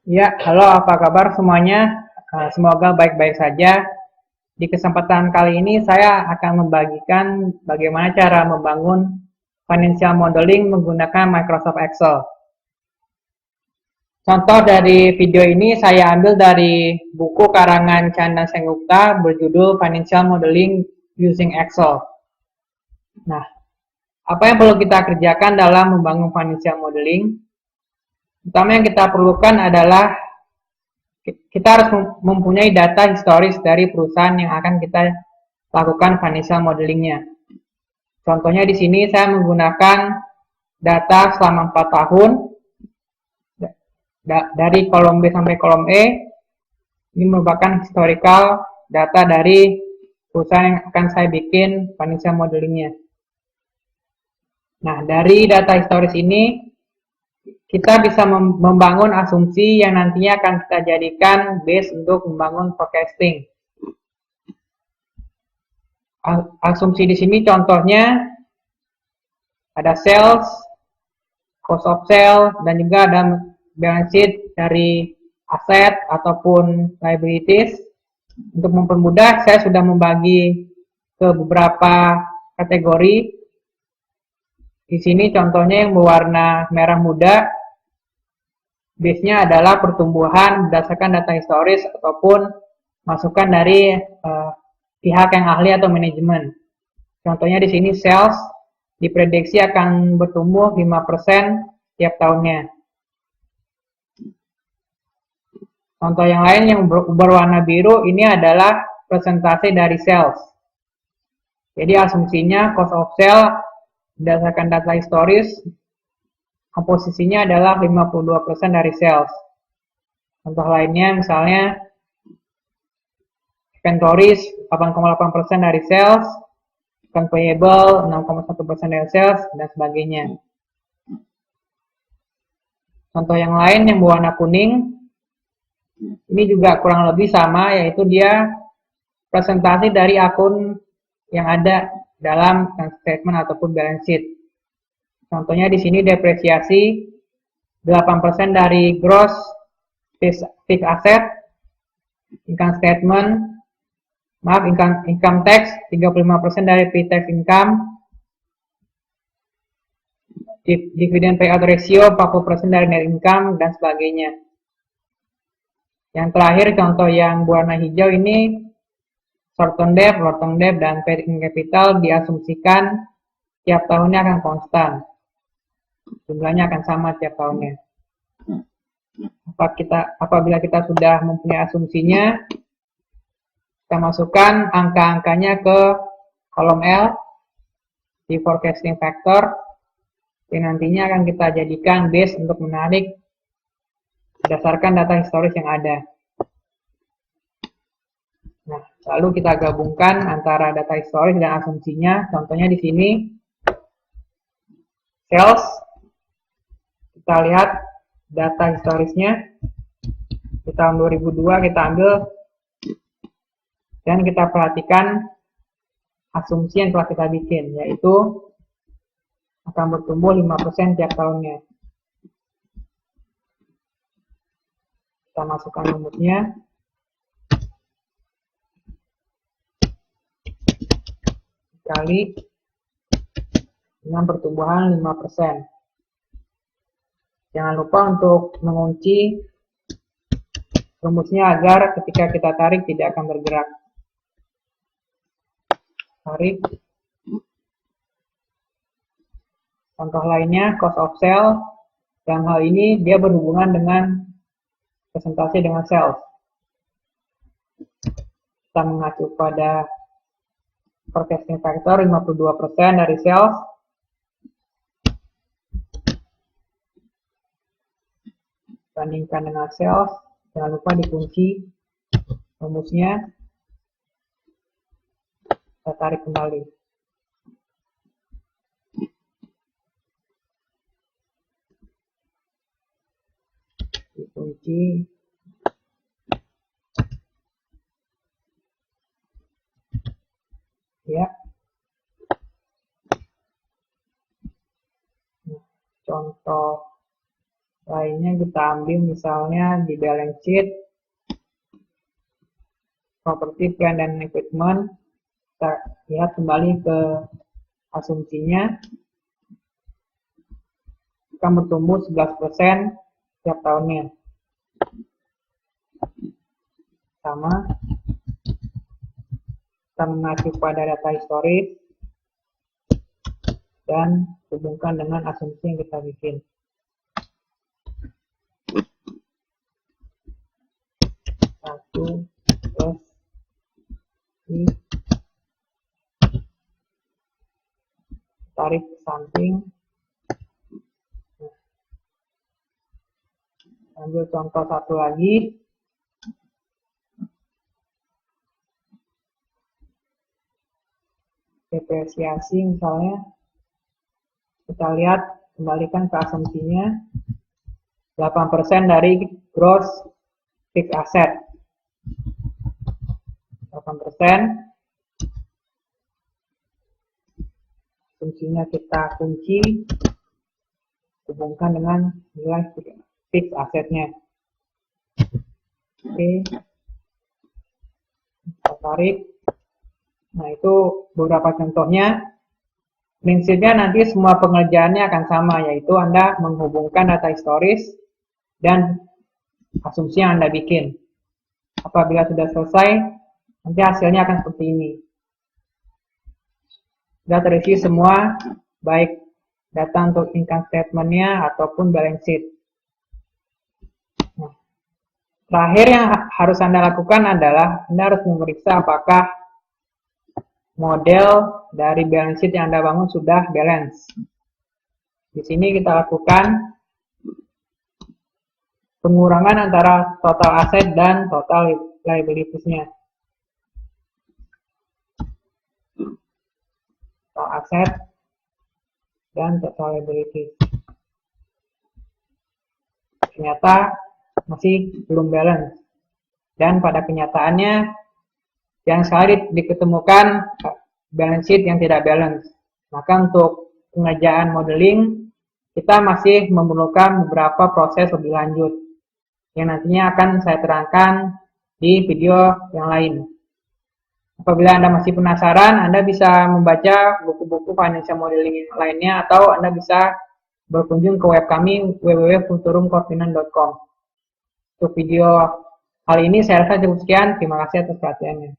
Ya, halo, apa kabar semuanya? Semoga baik-baik saja. Di kesempatan kali ini saya akan membagikan bagaimana cara membangun financial modeling menggunakan Microsoft Excel. Contoh dari video ini saya ambil dari buku karangan Chandra Sengupta berjudul Financial Modeling Using Excel. Nah, apa yang perlu kita kerjakan dalam membangun financial modeling? Pertama yang kita perlukan adalah kita harus mempunyai data historis dari perusahaan yang akan kita lakukan financial modelingnya. Contohnya di sini saya menggunakan data selama 4 tahun dari kolom B sampai kolom E. Ini merupakan historical data dari perusahaan yang akan saya bikin financial modelingnya. Nah, dari data historis ini kita bisa membangun asumsi yang nantinya akan kita jadikan base untuk membangun forecasting. Asumsi di sini contohnya ada sales, cost of sale, dan juga ada balance sheet dari aset ataupun liabilities. Untuk mempermudah, saya sudah membagi ke beberapa kategori. Di sini contohnya yang berwarna merah muda, base-nya adalah pertumbuhan berdasarkan data historis ataupun masukan dari pihak yang ahli atau manajemen. Contohnya di sini sales diprediksi akan bertumbuh 5% tiap tahunnya. Contoh yang lain yang berwarna biru ini adalah presentasi dari sales. Jadi asumsinya cost of sale berdasarkan data historis komposisinya adalah 52% dari sales. Contoh lainnya misalnya inventories 8,8% dari sales, account payable 6,1% dari sales, dan sebagainya. Contoh yang lain yang berwarna kuning ini juga kurang lebih sama, yaitu dia presentasi dari akun yang ada dalam statement ataupun balance sheet. Contohnya di sini depresiasi 8% dari gross fixed asset, income tax 35% dari pre-tax income, dividend payout ratio 40% dari net income, dan sebagainya. Yang terakhir contoh yang berwarna hijau ini short term debt, long term debt, dan working capital diasumsikan tiap tahunnya akan konstan. Jumlahnya akan sama tiap tahunnya. Apabila kita sudah mempunyai asumsinya, kita masukkan angka-angkanya ke kolom L di forecasting factor yang nantinya akan kita jadikan base untuk menarik berdasarkan data historis yang ada. Nah, lalu kita gabungkan antara data historis dan asumsinya. Contohnya di sini sales, kita lihat data historisnya di tahun 2002 kita ambil dan kita perhatikan asumsi yang telah kita bikin, yaitu akan bertumbuh 5% tiap tahunnya. Kita masukkan rumusnya. Kali dengan pertumbuhan 5%. Jangan lupa untuk mengunci rumusnya agar ketika kita tarik tidak akan bergerak. Tarik. Contoh lainnya cost of sale. Dalam hal ini dia berhubungan dengan presentasi dengan sales. Kita mengacu pada forecasting factor 52% dari sales. Bandingkan dengan sales. Jangan lupa dikunci rumusnya. Kita tarik kembali. Dikunci. Ya. Contoh lainnya kita ambil misalnya di balance sheet, property, plant, dan equipment. Kita lihat kembali ke asumsinya, akan bertumbuh 11% setiap tahunnya. Sama, kita mengacu pada data historis dan hubungkan dengan asumsi yang kita bikin. Satu plus I, tarik ke samping. Ambil contoh satu lagi. Depresiasi misalnya, kita lihat, kembalikan ke asumsinya, 8% dari gross fixed asset. 8%. Asumsinya kita kunci, hubungkan dengan nilai fixed assetnya. Oke, kita tarik. Nah, itu beberapa contohnya. Prinsipnya nanti semua pengerjaannya akan sama, yaitu Anda menghubungkan data historis dan asumsi yang Anda bikin. Apabila sudah selesai, nanti hasilnya akan seperti ini. Sudah terisi semua, baik data untuk income statement-nya ataupun balance sheet. Nah, terakhir yang harus Anda lakukan adalah Anda harus memeriksa apakah model dari balance sheet yang Anda bangun sudah balance. Di sini kita lakukan pengurangan antara total aset dan total liabilities-nya. Total aset dan total liabilities. Ternyata masih belum balance. Dan pada kenyataannya yang sekali diketemukan balance sheet yang tidak balance. Maka untuk pengerjaan modeling, kita masih memerlukan beberapa proses lebih lanjut, yang nantinya akan saya terangkan di video yang lain. Apabila Anda masih penasaran, Anda bisa membaca buku-buku financial modeling lainnya, atau Anda bisa berkunjung ke web kami, www.futurumkorfinan.com. Untuk video kali ini saya rasa cukup sekian. Terima kasih atas perhatiannya.